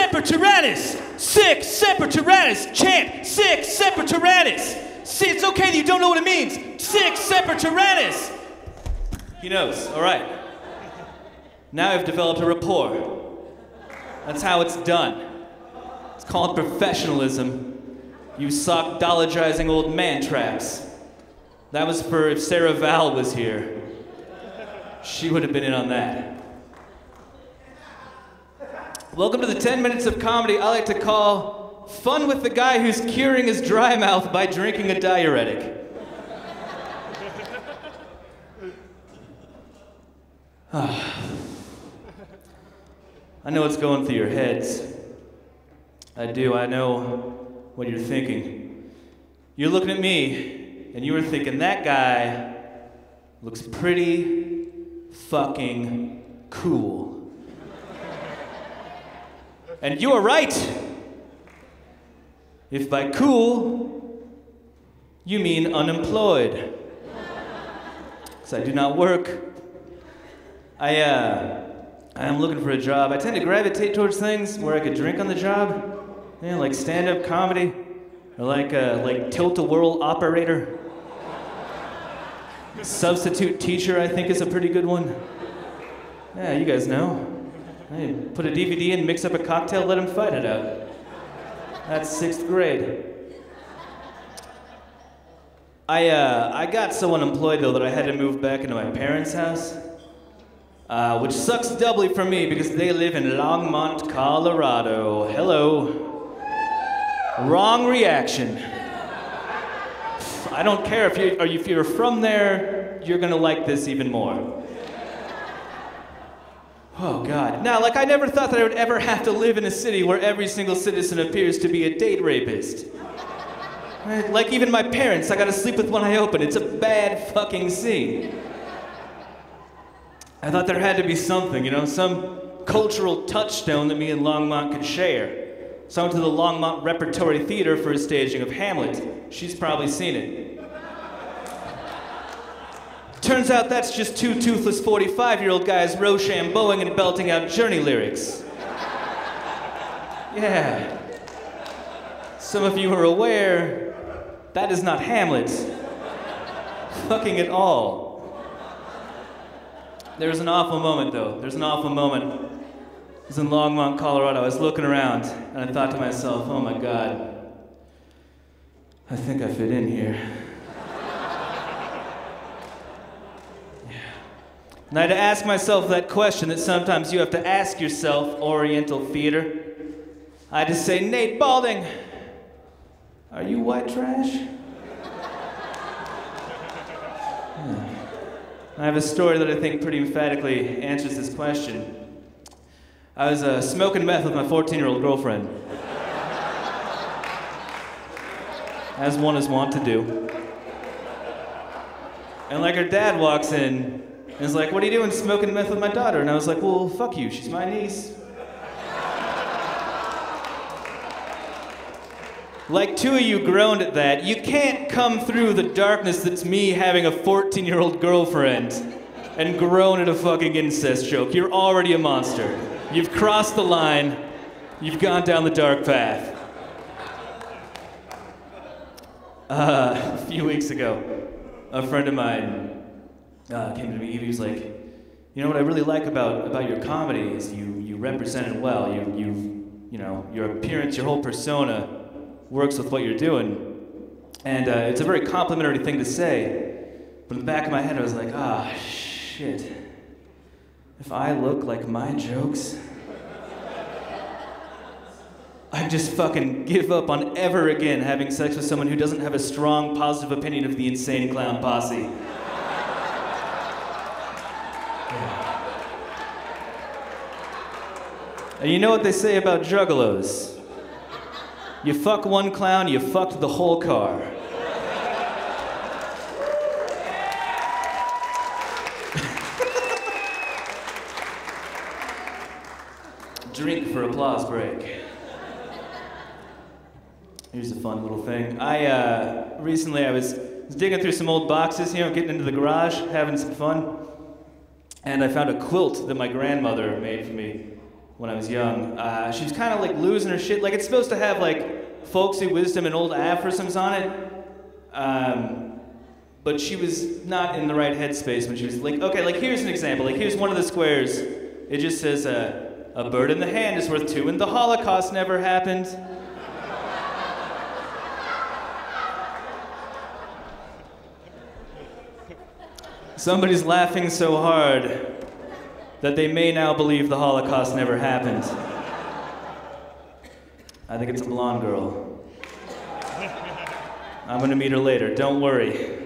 Semper Tyrannis! Sic Semper Tyrannis! Chant Sic Semper Tyrannis! See, it's okay that you don't know what it means. Sic Semper Tyrannis! He knows, all right. Now I've developed a rapport. That's how it's done. It's called professionalism. You sockdologizing old man traps. That was for if Sarah Val was here. She would have been in on that. Welcome to the 10 minutes of comedy I like to call Fun with the Guy Who's Curing His Dry Mouth by Drinking a Diuretic. I know what's going through your heads. I do, I know what you're thinking. You're looking at me, and you were thinking, that guy looks pretty fucking cool. And you are right. If by cool, you mean unemployed. Because I do not work. I am looking for a job. I tend to gravitate towards things where I could drink on the job. Yeah, like stand-up comedy, or like tilt-a-whirl operator. Substitute teacher, I think, is a pretty good one. Yeah, you guys know. Hey, put a DVD in, mix up a cocktail, let them fight it out. That's 6th grade. I got so unemployed, though, that I had to move back into my parents' house. Which sucks doubly for me because they live in Longmont, Colorado. Hello. Wrong reaction. I don't care if you're from there, you're gonna like this even more. Oh, God. Now, I never thought that I would ever have to live in a city where every single citizen appears to be a date rapist. Right? Like even my parents, I gotta sleep with one eye open. It's a bad fucking scene. I thought there had to be something, some cultural touchstone that me and Longmont could share. So I went to the Longmont Repertory Theater for a staging of Hamlet. She's probably seen it. Turns out that's just two toothless 45-year-old guys rochambeauing and belting out Journey lyrics. Yeah. Some of you are aware, that is not Hamlet. Fucking at all. There's an awful moment, though. There's an awful moment. I was in Longmont, Colorado. I was looking around, and I thought to myself, oh my God, I think I fit in here. And I had to ask myself that question that sometimes you have to ask yourself, Oriental theater. I had to say, Nate Balding, are you white trash? Yeah. I have a story that I think pretty emphatically answers this question. I was smoking meth with my 14-year-old girlfriend. As one is wont to do. And her dad walks in, and is like, what are you doing smoking meth with my daughter? And I was like, well, fuck you, she's my niece. Two of you groaned at that. You can't come through the darkness that's me having a 14-year-old girlfriend and groan at a fucking incest joke. You're already a monster. You've crossed the line. You've gone down the dark path. A few weeks ago, a friend of mine came to me. He was like, you know what I really like about your comedy is you represent it well. Your appearance, your whole persona works with what you're doing. And it's a very complimentary thing to say. But in the back of my head, I was like, shit. If I look like my jokes, I'd just fucking give up on ever again having sex with someone who doesn't have a strong, positive opinion of the Insane Clown Posse. And you know what they say about juggalos? You fuck one clown, you fucked the whole car. Drink for applause break. Here's a fun little thing. Recently I was digging through some old boxes, getting into the garage, having some fun. And I found a quilt that my grandmother made for me. when I was young. She was kind of like losing her shit. Like it's supposed to have like folksy wisdom and old aphorisms on it. But she was not in the right headspace when she was like, okay, like here's an example. Like here's one of the squares. It just says, a bird in the hand is worth two and the Holocaust never happened. Somebody's laughing so hard that they may now believe the Holocaust never happened. I think it's a blonde girl. I'm gonna meet her later, don't worry.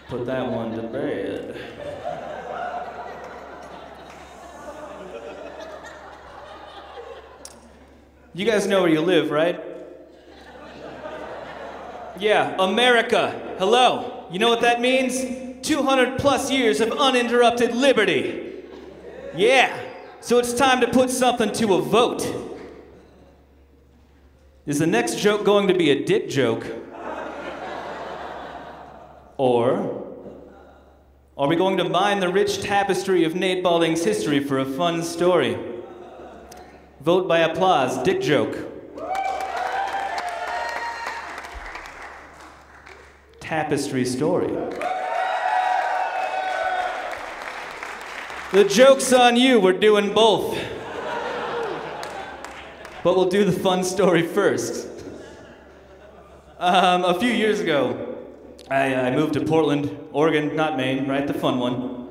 Put that one to bed. You guys know where you live, right? Yeah, America. Hello. You know what that means? 200 plus years of uninterrupted liberty. Yeah. So it's time to put something to a vote. Is the next joke going to be a dick joke? Or are we going to mine the rich tapestry of Nate Balding's history for a fun story? Vote by applause, dick joke. Tapestry story. The joke's on you, we're doing both. But we'll do the fun story first. A few years ago, I moved to Portland, Oregon, not Maine, right? The fun one.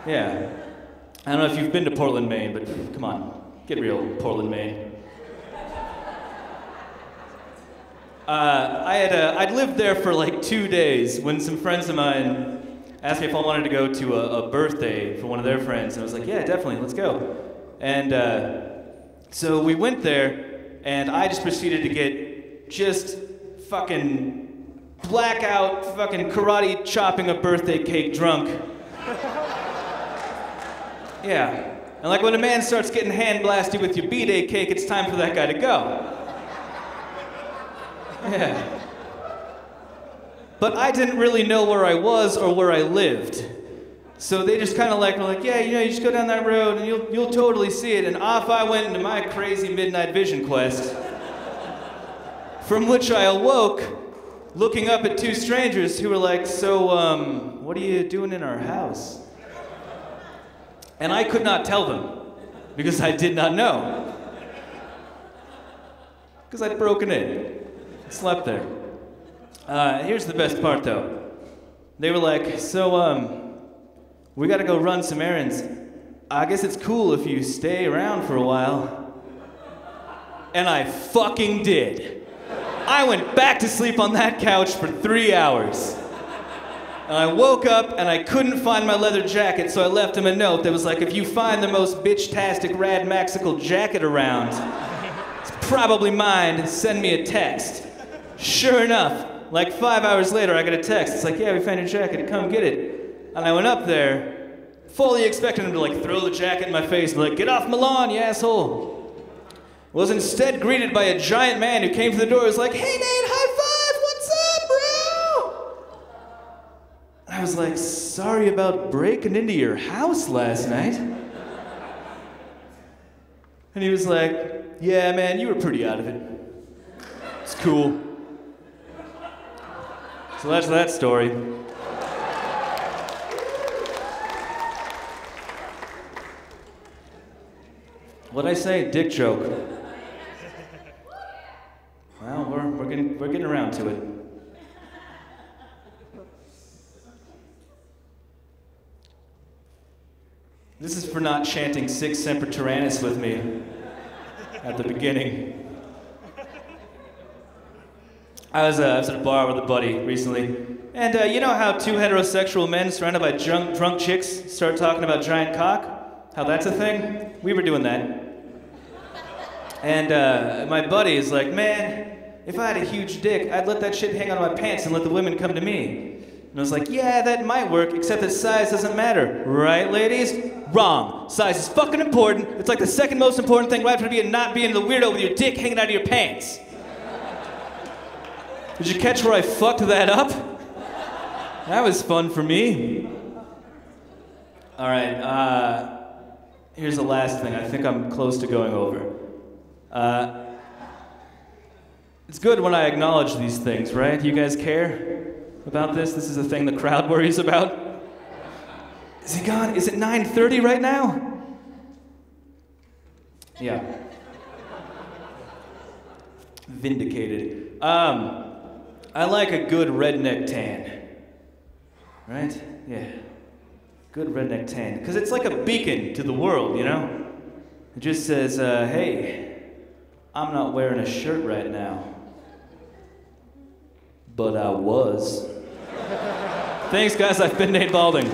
Yeah. I don't know if you've been to Portland, Maine, but come on, get real, Portland, Maine. I'd lived there for like 2 days when some friends of mine asked me if I wanted to go to a birthday for one of their friends, and I was like, yeah, definitely, let's go. And so we went there, and I just proceeded to get just fucking blackout, fucking karate chopping a birthday cake drunk. Yeah. And like when a man starts getting hand blasted with your B-Day cake, it's time for that guy to go. Yeah. But I didn't really know where I was or where I lived. So they just kind of like were like, yeah, you know, you just go down that road and you'll totally see it. And off I went into my crazy midnight vision quest, from which I awoke looking up at two strangers who were like, so, what are you doing in our house? And I could not tell them, because I did not know. Because I'd broken in, slept there. Here's the best part though. They were like, so, we gotta go run some errands. I guess it's cool if you stay around for a while. And I fucking did. I went back to sleep on that couch for 3 hours. And I woke up and I couldn't find my leather jacket, so I left him a note that was like, if you find the most bitch-tastic rad maxical jacket around, it's probably mine, send me a text. Sure enough, like 5 hours later, I got a text. It's like, yeah, we found your jacket, come get it. And I went up there, fully expecting him to like throw the jacket in my face and be like, get off my lawn, you asshole. Was instead greeted by a giant man who came to the door and was like, hey Nate, high five, what's up, bro? And I was like, sorry about breaking into your house last night. And he was like, yeah man, you were pretty out of it. It's cool. So that's that story. What'd I say? Dick joke. Well, we're getting around to it. This is for not chanting Sic Semper Tyrannis with me at the beginning. I was at a bar with a buddy recently, and you know how two heterosexual men surrounded by drunk chicks start talking about giant cock? How that's a thing? We were doing that. And my buddy is like, man, if I had a huge dick, I'd let that shit hang out of my pants and let the women come to me. And I was like, yeah, that might work, except that size doesn't matter. Right, ladies? Wrong. Size is fucking important. It's like the second most important thing right after being not being the weirdo with your dick hanging out of your pants. Did you catch where I fucked that up? That was fun for me. All right, Here's the last thing I think I'm close to going over. It's good when I acknowledge these things, right? You guys care about this? This is a thing the crowd worries about. Is he gone? Is it 9:30 right now? Yeah. Vindicated. I like a good redneck tan. Right? Yeah. Good redneck tan. Because it's like a beacon to the world, you know? It just says, hey, I'm not wearing a shirt right now. But I was. Thanks, guys. I've been Nate Balding.